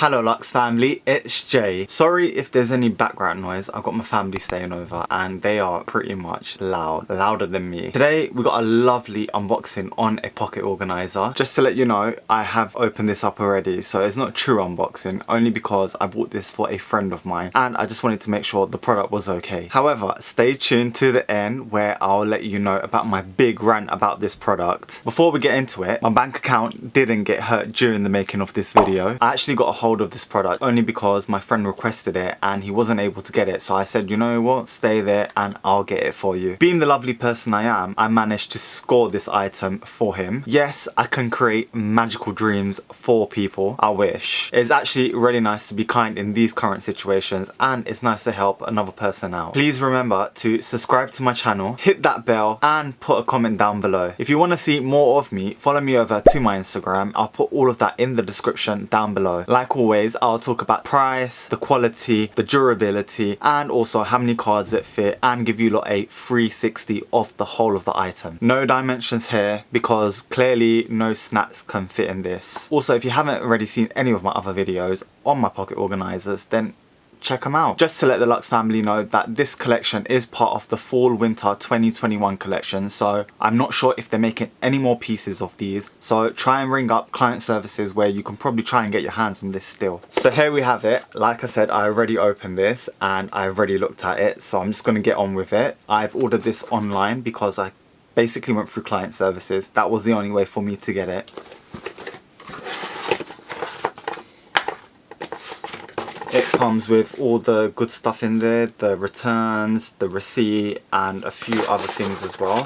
Hello Lux family, it's Jay. Sorry if there's any background noise. I've got my family staying over and they are pretty much loud, louder than me. Today we got a lovely unboxing on a pocket organizer. Just to let you know, I have opened this up already, so it's not true unboxing, only because I bought this for a friend of mine and I just wanted to make sure the product was okay. However, stay tuned to the end where I'll let you know about my big rant about this product. Before we get into it, my bank account didn't get hurt during the making of this video. I actually got a hold of this product only because my friend requested it and he wasn't able to get it, so I said, you know what, stay there and I'll get it for you. Being the lovely person I am, I managed to score this item for him. Yes, I can create magical dreams for people. I wish. It's actually really nice to be kind in these current situations and it's nice to help another person out. Please remember to subscribe to my channel, hit that bell and put a comment down below. If you want to see more of me, follow me over to my Instagram. I'll put all of that in the description down below. Like always, I'll talk about price, the quality, the durability, and also how many cards that fit, and give you lot a 360 of the whole of the item. No dimensions here because clearly no snaps can fit in this. Also, if you haven't already seen any of my other videos on my pocket organizers, then check them out. Just to let the Lux family know that this collection is part of the fall winter 2021 collection, so I'm not sure if they're making any more pieces of these, so try and ring up client services where you can probably try and get your hands on this still. So here we have it. Like I said, I already opened this and I already looked at it, so I'm just going to get on with it. I've ordered this online because I basically went through client services. That was the only way for me to get it. It comes with all the good stuff in there, the returns, the receipt, and a few other things as well.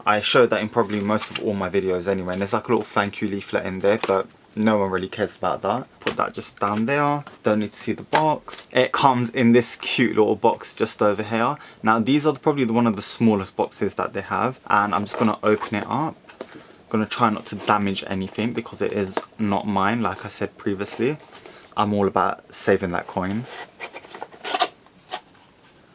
I showed that in probably most of all my videos anyway, and there's like a little thank you leaflet in there, but no one really cares about that. Put that just down there. Don't need to see the box. It comes in this cute little box just over here. Now these are probably one of the smallest boxes that they have, and I'm just going to open it up. I'm going to try not to damage anything because it is not mine, like I said previously. I'm all about saving that coin.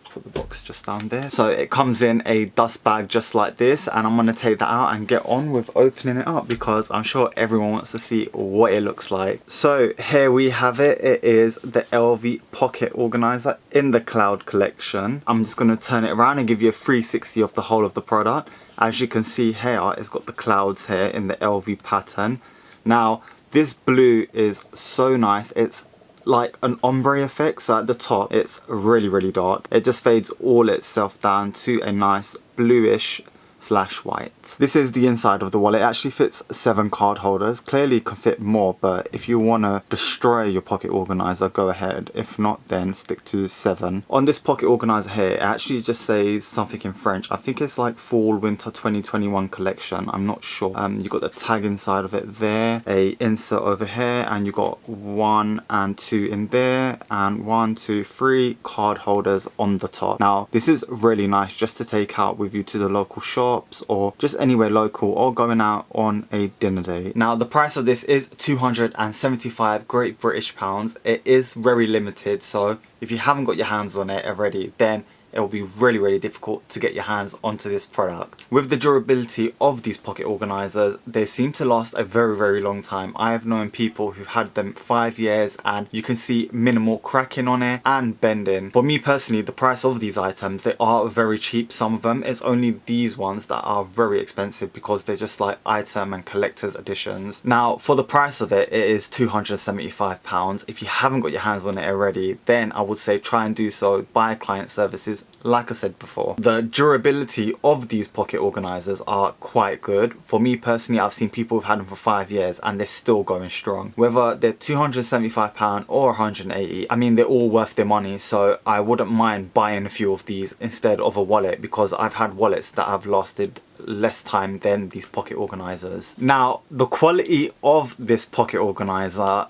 Put the box just down there. So it comes in a dust bag just like this, and I'm going to take that out and get on with opening it up because I'm sure everyone wants to see what it looks like. So here we have it. It is the LV pocket organizer in the Cloud collection. I'm just going to turn it around and give you a 360 of the whole of the product. As you can see here, it's got the clouds here in the LV pattern. Now this blue is so nice. It's like an ombre effect, so at the top it's really dark. It just fades all itself down to a nice bluish / white. This is the inside of the wallet. It actually fits 7 card holders. Clearly it can fit more, but if you want to destroy your pocket organizer, go ahead. If not, then stick to 7. On this pocket organizer here, it actually just says something in French. I think it's like fall winter 2021 collection. I'm not sure. You got the tag inside of it there, a insert over here, and you got 1 and 2 in there, and 1, 2, 3 card holders on the top. Now this is really nice just to take out with you to the local shop or just anywhere local, or going out on a dinner date. Now the price of this is 275 Great British pounds. It is very limited, so if you haven't got your hands on it already, then it will be really difficult to get your hands onto this product. With the durability of these pocket organizers, they seem to last a very long time. I have known people who've had them 5 years and you can see minimal cracking on it and bending. For me personally, the price of these items, they are very cheap. Some of them, it's only these ones that are very expensive because they're just like item and collector's editions. Now for the price of it, it is £275. If you haven't got your hands on it already, then I would say try and do so by client services. Like I said before, the durability of these pocket organizers are quite good. For me personally, I've seen people who've had them for 5 years and they're still going strong. Whether they're £275 or £180, I mean, they're all worth their money, so I wouldn't mind buying a few of these instead of a wallet, because I've had wallets that have lasted less time than these pocket organizers. Now the quality of this pocket organizer,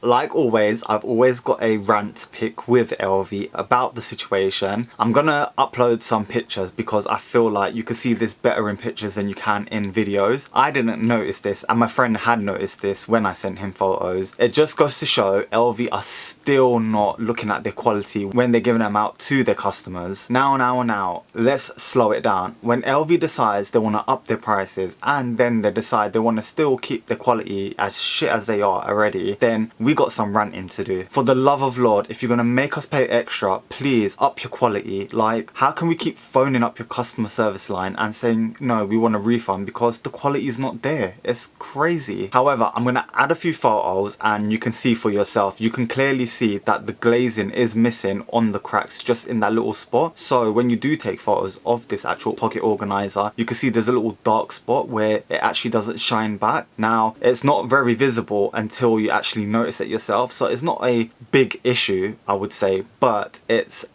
like always, I've always got a rant pic with LV about the situation. I'm gonna upload some pictures because I feel like you can see this better in pictures than you can in videos. I didn't notice this, and my friend had noticed this when I sent him photos. It just goes to show LV are still not looking at their quality when they're giving them out to their customers. Now, let's slow it down. When LV decides they want to up their prices and then they decide they want to still keep the quality as shit as they are already, then we got some ranting to do. For the love of Lord, if you're going to make us pay extra, please up your quality. Like, how can we keep phoning up your customer service line and saying, no, we want a refund because the quality is not there? It's crazy. However, I'm going to add a few photos and you can see for yourself. You can clearly see that the glazing is missing on the cracks just in that little spot. So when you do take photos of this actual pocket organizer, you can see there's a little dark spot where it actually doesn't shine back. Now, it's not very visible until you actually notice it yourself, so it's not a big issue, I would say, but it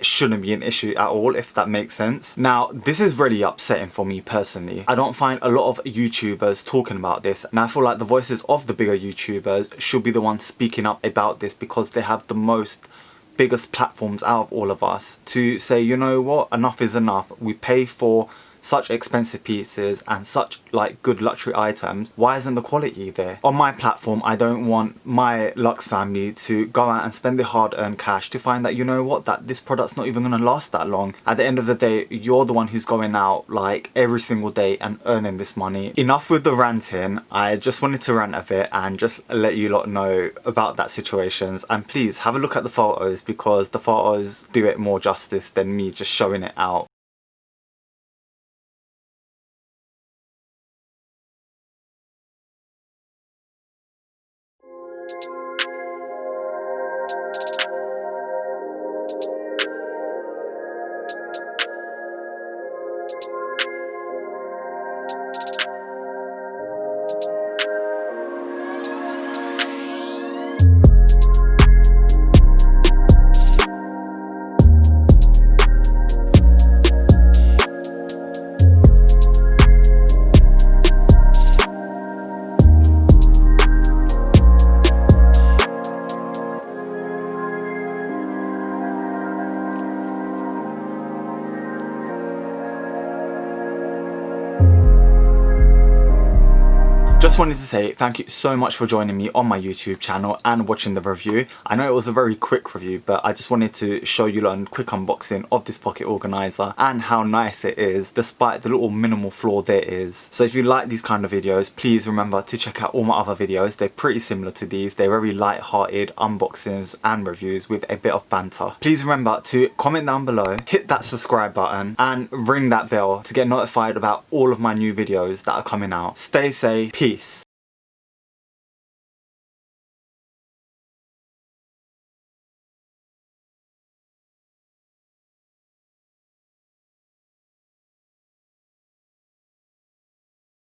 shouldn't be an issue at all, if that makes sense. Now, this is really upsetting for me personally. I don't find a lot of YouTubers talking about this, and I feel like the voices of the bigger YouTubers should be the ones speaking up about this because they have the biggest platforms out of all of us to say, you know what, enough is enough. We pay for such expensive pieces and such like good luxury items. Why isn't the quality there? On my platform, I don't want my Lux family to go out and spend their hard-earned cash to find that, you know what, that this product's not even going to last that long. At the end of the day, you're the one who's going out like every single day and earning this money. Enough with the ranting. I just wanted to rant a bit and just let you lot know about that situations, and please have a look at the photos because the photos do it more justice than me just showing it out. Just wanted to say thank you so much for joining me on my YouTube channel and watching the review. I know it was a very quick review, but I just wanted to show you a quick unboxing of this pocket organizer and how nice it is despite the little minimal flaw there is. So if you like these kind of videos, please remember to check out all my other videos. They're pretty similar to these. They're very light-hearted unboxings and reviews with a bit of banter. Please remember to comment down below, hit that subscribe button and ring that bell to get notified about all of my new videos that are coming out. Stay safe, peace.